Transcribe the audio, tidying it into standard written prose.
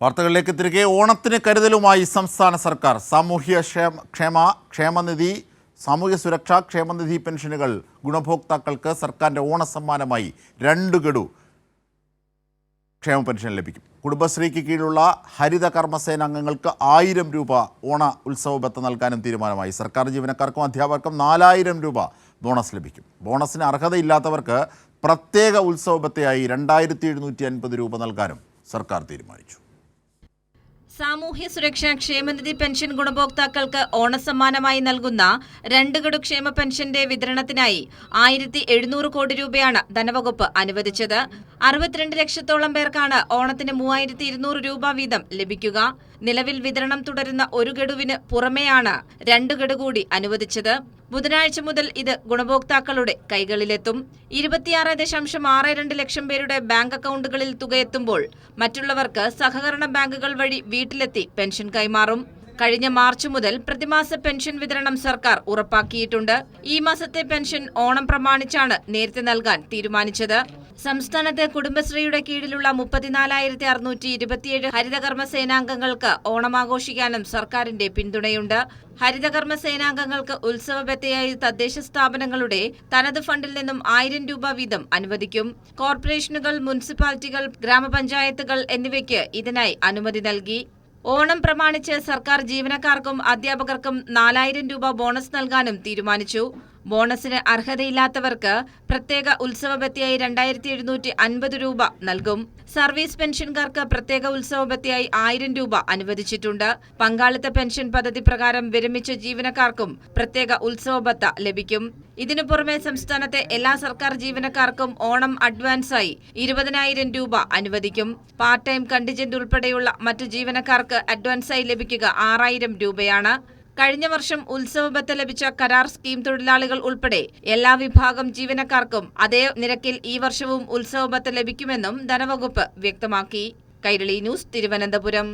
വാർത്തകളിലേക്ക് തിരികെ. ഓണത്തിന് കരുതലുമായി സംസ്ഥാന സർക്കാർ. ക്ഷേമനിധി, സാമൂഹ്യ സുരക്ഷാ ക്ഷേമനിധി പെൻഷനുകൾ ഗുണഭോക്താക്കൾക്ക് സർക്കാരിൻ്റെ ഓണസമ്മാനമായി 2 ഗഡു ക്ഷേമ പെൻഷൻ ലഭിക്കും. കുടുംബശ്രീക്ക് കീഴിലുള്ള ഹരിത കർമ്മസേന അംഗങ്ങൾക്ക് 1000 രൂപ ഓണ ഉത്സവ ബത്ത നൽകാനും തീരുമാനമായി. സർക്കാർ ജീവനക്കാർക്കും അധ്യാപകർക്കും 4000 രൂപ ബോണസ് ലഭിക്കും. ബോണസിന് അർഹതയില്ലാത്തവർക്ക് പ്രത്യേക ഉത്സവ ബത്തയായി 2750 രൂപ നൽകാനും സർക്കാർ തീരുമാനിച്ചു. സാമൂഹ്യ സുരക്ഷാ ക്ഷേമനിധി പെൻഷൻ ഗുണഭോക്താക്കൾക്ക് ഓണസമ്മാനമായി നൽകുന്ന 2 ഗഡു ക്ഷേമ പെൻഷന്റെ വിതരണത്തിനായി 1700 കോടി രൂപയാണ് ധനവകുപ്പ് അനുവദിച്ചത്. 62 ലക്ഷത്തോളം പേർക്കാണ് ഓണത്തിന് 3200 രൂപ വീതം ലഭിക്കുക. നിലവിൽ വിതരണം തുടരുന്ന 1 ഗഡുവിന് പുറമെയാണ് 2 ഗഡു കൂടി അനുവദിച്ചത്. ബുധനാഴ്ച മുതൽ ഇത് ഗുണഭോക്താക്കളുടെ കൈകളിലെത്തും. 26.62 ലക്ഷം പേരുടെ ബാങ്ക് അക്കൗണ്ടുകളിൽ തുകയെത്തുമ്പോൾ മറ്റുള്ളവർക്ക് സഹകരണ ബാങ്കുകൾ വഴി വീട്ടിലെത്തി പെൻഷൻ കൈമാറും. കഴിഞ്ഞ മാർച്ച് മുതൽ പ്രതിമാസ പെൻഷൻ വിതരണം സർക്കാർ ഉറപ്പാക്കിയിട്ടുണ്ട്. ഈ മാസത്തെ പെൻഷൻ ഓണം പ്രമാണിച്ചാണ് നേരത്തെ നൽകാൻ തീരുമാനിച്ചത്. സംസ്ഥാനത്ത് കുടുംബശ്രീയുടെ കീഴിലുള്ള 34,627 ഹരിതകർമ്മ സേനാംഗങ്ങൾക്ക് ഓണം ആഘോഷിക്കാനും സർക്കാരിന്റെ പിന്തുണയുണ്ട്. ഹരിതകർമ്മ സേനാംഗങ്ങൾക്ക് ഉത്സവ ബത്തയായി തദ്ദേശ സ്ഥാപനങ്ങളുടെ തനത് ഫണ്ടിൽ നിന്നും 1000 രൂപ വീതം അനുവദിക്കും. കോർപ്പറേഷനുകൾ, മുനിസിപ്പാലിറ്റികൾ, ഗ്രാമപഞ്ചായത്തുകൾ എന്നിവയ്ക്ക് ഇതിനായി അനുമതി നൽകി. ഓണം പ്രമാണിച്ച് സർക്കാർ ജീവനക്കാർക്കും അധ്യാപകർക്കും 4000 രൂപ ബോണസ് നൽകാനും തീരുമാനിച്ചു. ബോണസിന് അർഹതയില്ലാത്തവർക്ക് പ്രത്യേക ഉത്സവ ബത്തയായി 2750 രൂപ നൽകും. സർവീസ് പെൻഷൻകാർക്ക് പ്രത്യേക ഉത്സവ ബത്തയായി 1000 രൂപ അനുവദിച്ചിട്ടുണ്ട്. പങ്കാളിത്ത പെൻഷൻ പദ്ധതി പ്രകാരം വിരമിച്ച ജീവനക്കാർക്കും പ്രത്യേക ഉത്സവ ബത്ത ലഭിക്കും. ഇതിനു പുറമെ സംസ്ഥാനത്തെ എല്ലാ സർക്കാർ ജീവനക്കാർക്കും ഓണം അഡ്വാൻസായി 20,000 രൂപ അനുവദിക്കും. പാർട്ട് ടൈം കണ്ടിജന്റ് ഉൾപ്പെടെയുള്ള മറ്റു ജീവനക്കാർക്ക് അഡ്വാൻസായി ലഭിക്കുക 6000 രൂപയാണ്. കഴിഞ്ഞ വർഷം ഉത്സവ ബത്ത ലഭിച്ച കരാർ സ്കീം തൊഴിലാളികൾ ഉൾപ്പെടെ എല്ലാ വിഭാഗം ജീവനക്കാർക്കും അതേ നിരക്കിൽ ഈ വർഷവും ഉത്സവ ബത്ത ലഭിക്കുമെന്നും ധനവകുപ്പ് വ്യക്തമാക്കി. കൈരളി ന്യൂസ്, തിരുവനന്തപുരം.